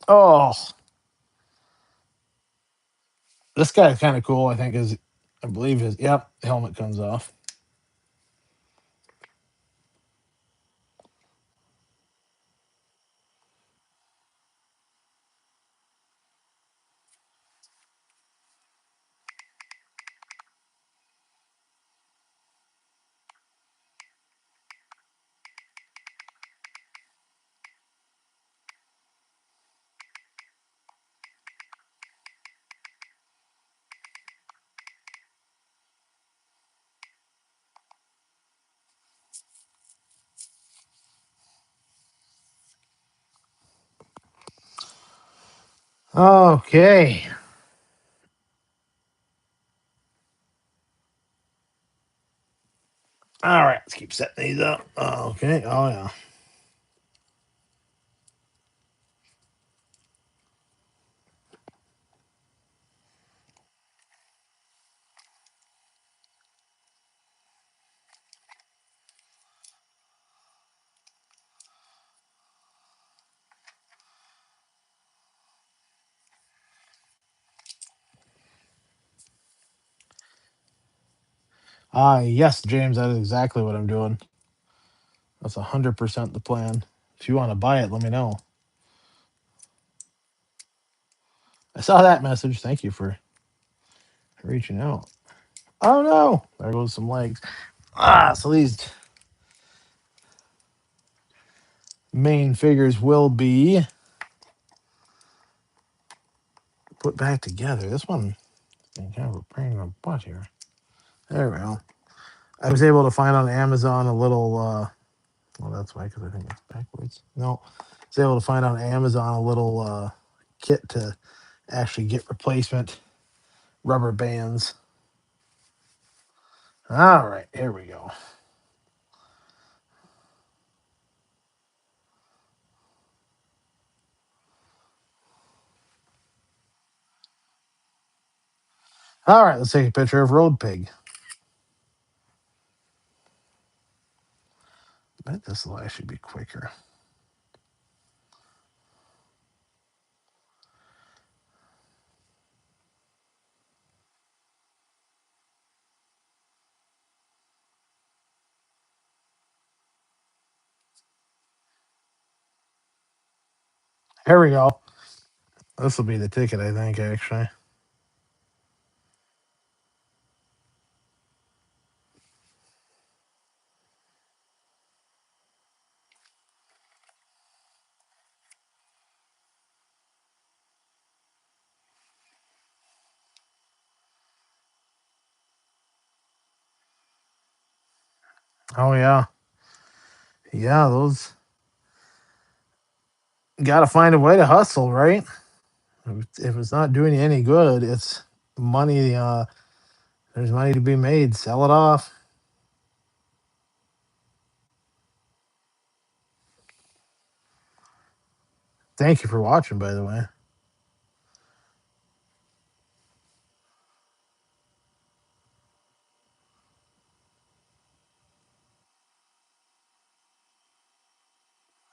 Oh, this guy's kind of cool. I think is, I believe his. Yep, helmet comes off. Okay. All right. Let's keep setting these up. Okay. Oh yeah. Yes, James. That is exactly what I'm doing. That's 100% the plan. If you want to buy it, let me know. I saw that message. Thank you for reaching out. Oh no, there goes some legs. So these main figures will be put back together. This one kind of a pain in the butt here. There we go. I was able to find on Amazon a little. Well, that's why, because I think it's backwards. No, I was able to find on Amazon a little kit to actually get replacement rubber bands All right, here we go. All right, let's take a picture of Road Pig. I bet this will actually be quicker. Here we go. This will be the ticket, I think, actually. Oh, yeah. Yeah, those got to find a way to hustle, right? If it's not doing you any good, it's money. There's money to be made. Sell it off. Thank you for watching, by the way.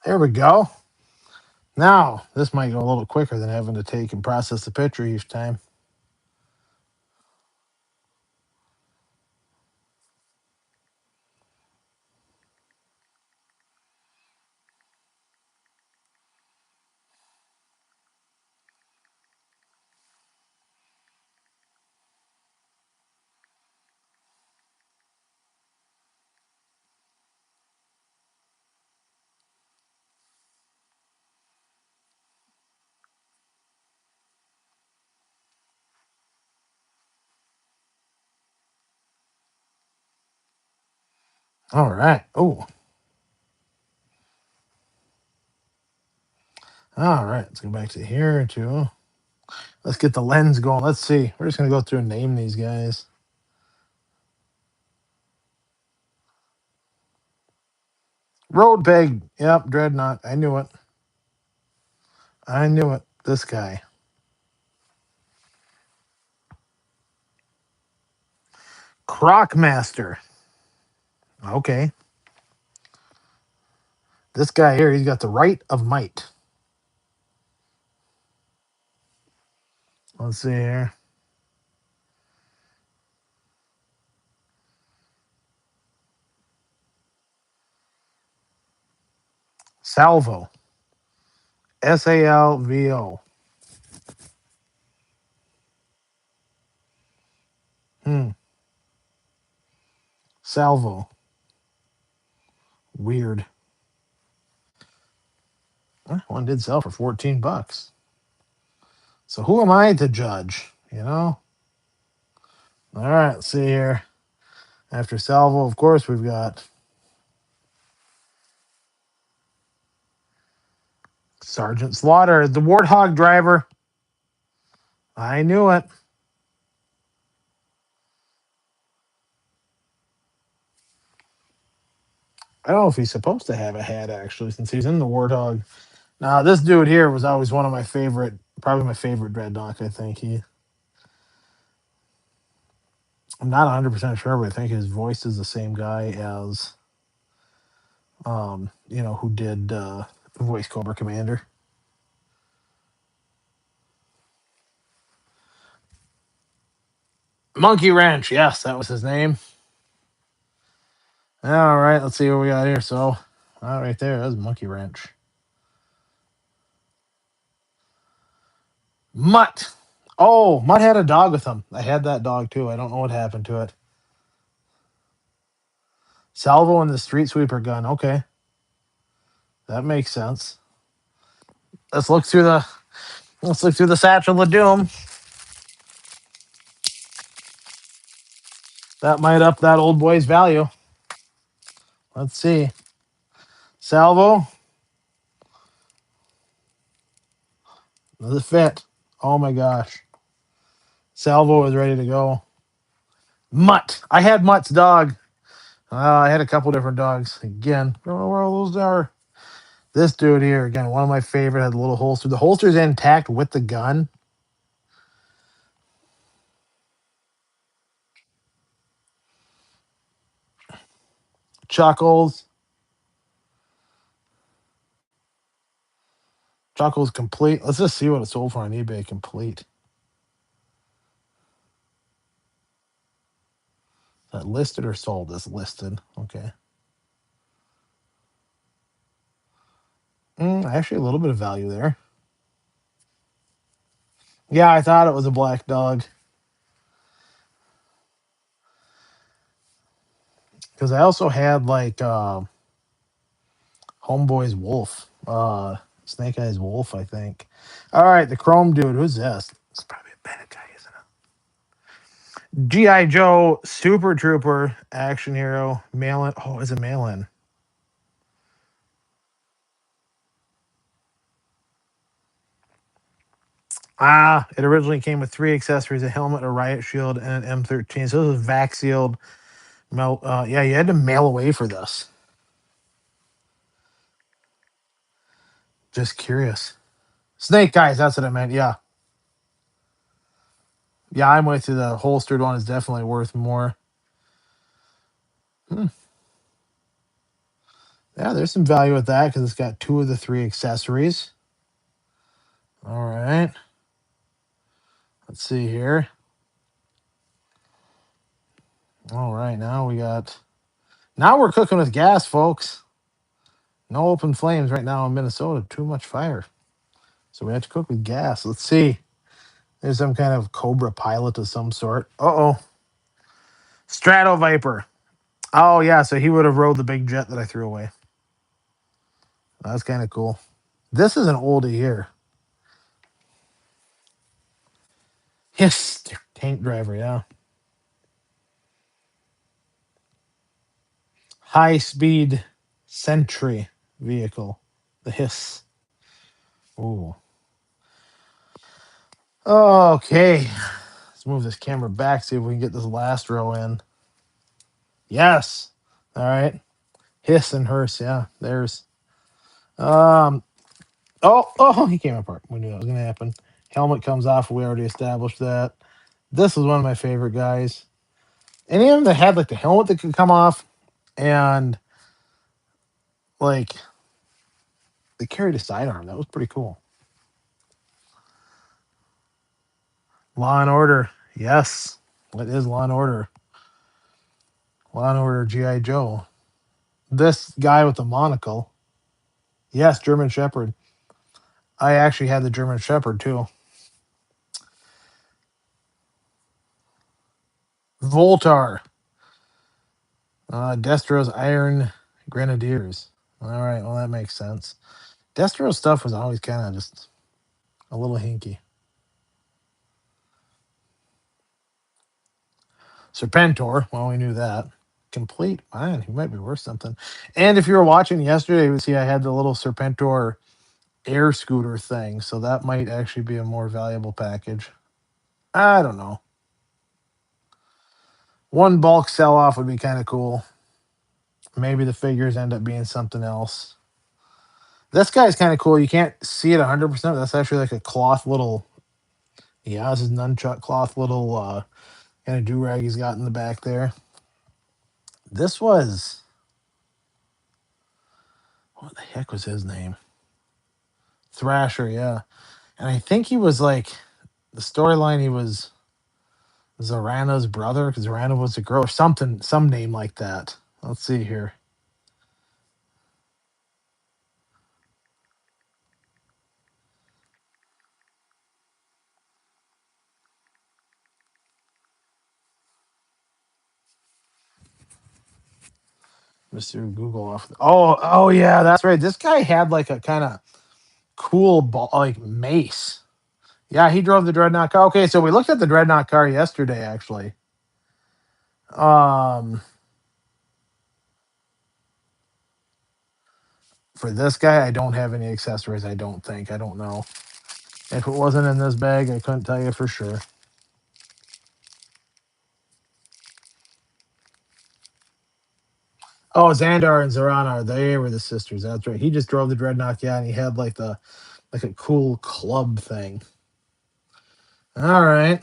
There we go. Now, this might go a little quicker than having to take and process the picture each time. All right. Oh, all right. Let's go back to here too. Let's get the lens going. Let's see. We're just gonna go through and name these guys. Road Pig. Yep, Dreadnought. I knew it. I knew it. This guy. Crocmaster. Okay. This guy here, he's got the right of might. Let's see here. Salvo. Salvo. Hmm. Salvo. Weird. One did sell for 14 bucks. So who am I to judge? You know? All right, let's see here. After Salvo, of course, we've got Sergeant Slaughter, the Warthog driver. I knew it. I don't know if he's supposed to have a hat, actually, since he's in the Warthog. Now, this dude here was always one of my favorite, probably my favorite Dreadnought, I think. I'm not 100% sure, but I think his voice is the same guy as, who did voice Cobra Commander. Monkey Wrench, yes, that was his name. All right, let's see what we got here. So, right there, that's Monkey Wrench. Mutt. Oh, Mutt had a dog with him. I had that dog too. I don't know what happened to it. Salvo and the Street Sweeper gun. Okay, that makes sense. Let's look through the Satchel of Doom. That might up that old boy's value. Let's see. Salvo. Does it fit? Oh my gosh. Salvo is ready to go. Mutt. I had Mutt's dog. I had a couple different dogs. Again, don't know where all those are. This dude here, again, one of my favorite, had a little holster. The holster's intact with the gun. Chuckles. Chuckles complete. Let's just see what it sold for on eBay complete. Is that listed or sold? It's listed. Okay. Actually, a little bit of value there. Yeah, I thought it was a black dog because I also had like Homeboy's Wolf, Snake Eyes Wolf, I think. All right, the Chrome dude. Who's this? It's probably a bad guy, isn't it? GI Joe Super Trooper action hero mail in. Oh, is it mail in? Ah, it originally came with three accessories: a helmet, a riot shield, and an M13. So this is vac sealed. Yeah, you had to mail away for this. Just curious. Snake guys, that's what I meant. Yeah, yeah, I'm with you. The holstered one is definitely worth more. Hmm. Yeah, there's some value with that because it's got two of the three accessories. All right, let's see here. All right, now we got. Now we're cooking with gas, folks. No open flames right now in Minnesota. Too much fire, so we have to cook with gas. Let's see. There's some kind of Cobra pilot of some sort. Uh oh, Strato Viper. Oh yeah, so he would have rode the big jet that I threw away. That's kind of cool. This is an oldie here. Yes, tank driver. Yeah, high speed sentry vehicle. The hiss. Ooh. Okay. Let's move this camera back. See if we can get this last row in. Yes. All right. Hiss and hearse. Yeah. There's. Um. Oh. He came apart. We knew that was gonna happen. Helmet comes off. We already established that. This was one of my favorite guys. Any of them that had like the helmet that could come off, and like they carried a sidearm. That was pretty cool. Law and Order. Yes. It is Law and Order. Law and Order GI Joe. This guy with the monocle. Yes, German Shepherd. I actually had the German Shepherd too. Voltar. Destro's Iron Grenadiers. All right, well that makes sense. Destro's stuff was always kind of just a little hinky. Serpentor. Well, we knew that. Complete. Man, he might be worth something. And if you were watching yesterday, you would see I had the little Serpentor air scooter thing, so that might actually be a more valuable package. I don't know. One bulk sell off would be kind of cool. Maybe the figures end up being something else. This guy's kind of cool. You can't see it 100%. That's actually like a cloth little, yeah, this is nunchuck cloth little kind of do rag he's got in the back there. This was, what the heck was his name? Thrasher, yeah. And I think he was like, the storyline, he was Zorana's brother because Zorana was a girl or something, some name like that. Let's see here. Mr. Google off. Oh yeah, that's right. This guy had like a kind of cool ball, like mace. Yeah, he drove the Dreadnought car. Okay, so we looked at the Dreadnought car yesterday, actually. Um, for this guy, I don't have any accessories. I don't think. I don't know. If it wasn't in this bag, I couldn't tell you for sure. Oh, Xandar and Zorana, they were the sisters. That's right. He just drove the dreadnought, yeah, and he had like a cool club thing. All right.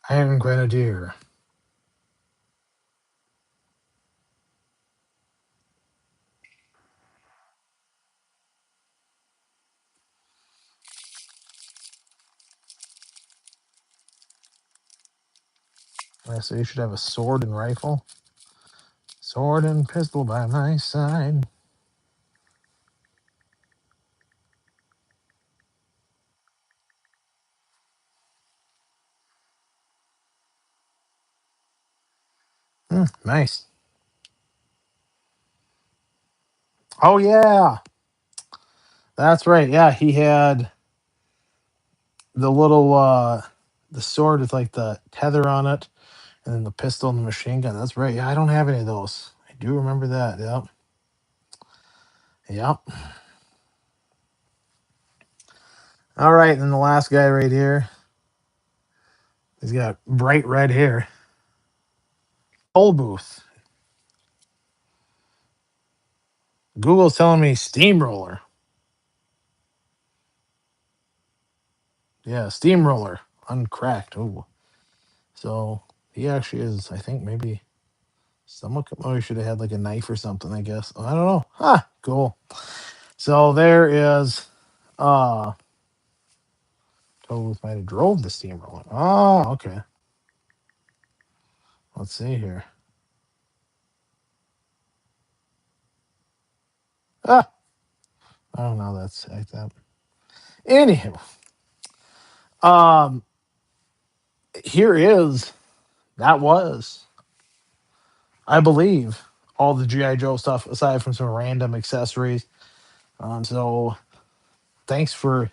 Iron Grenadier. Yeah, so you should have a sword and rifle. Sword and pistol by my side. Nice. Oh yeah, that's right. Yeah, he had the little the sword with like the tether on it, and then the pistol and the machine gun. That's right. Yeah, I don't have any of those. I do remember that. Yep. Yep. All right, and then the last guy right here. He's got bright red hair. Toll booth. Google's telling me steamroller. Yeah, steamroller. Uncracked. Oh. So he actually is, I think, maybe someone could, oh, he should have had like a knife or something, I guess. I don't know. Ah, cool. So there is toll booth might have drove the steamroller. Oh, okay. Let's see here. Ah, I don't know. That's like that. Anywho, um, here is that was, I believe, all the GI Joe stuff aside from some random accessories. So thanks for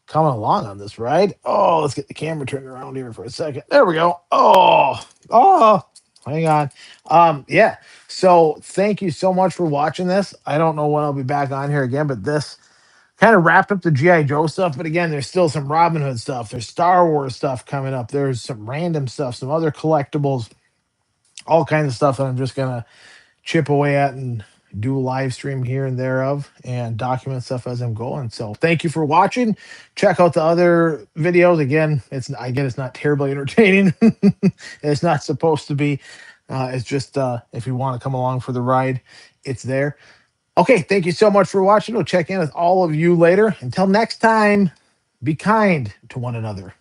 coming along on this ride. Oh, let's get the camera turned around here for a second. There we go. Oh, hang on. Yeah. So thank you so much for watching this. I don't know when I'll be back on here again, but this kind of wrapped up the GI Joe stuff. But again, there's still some Robin Hood stuff. There's Star Wars stuff coming up. There's some random stuff, some other collectibles, all kinds of stuff that I'm just gonna chip away at and do a live stream here and thereof and document stuff as I'm going. So thank you for watching. Check out the other videos. Again, it's not terribly entertaining. It's not supposed to be. It's just if you want to come along for the ride, it's there. Okay, thank you so much for watching. We'll check in with all of you later. Until next time, be kind to one another.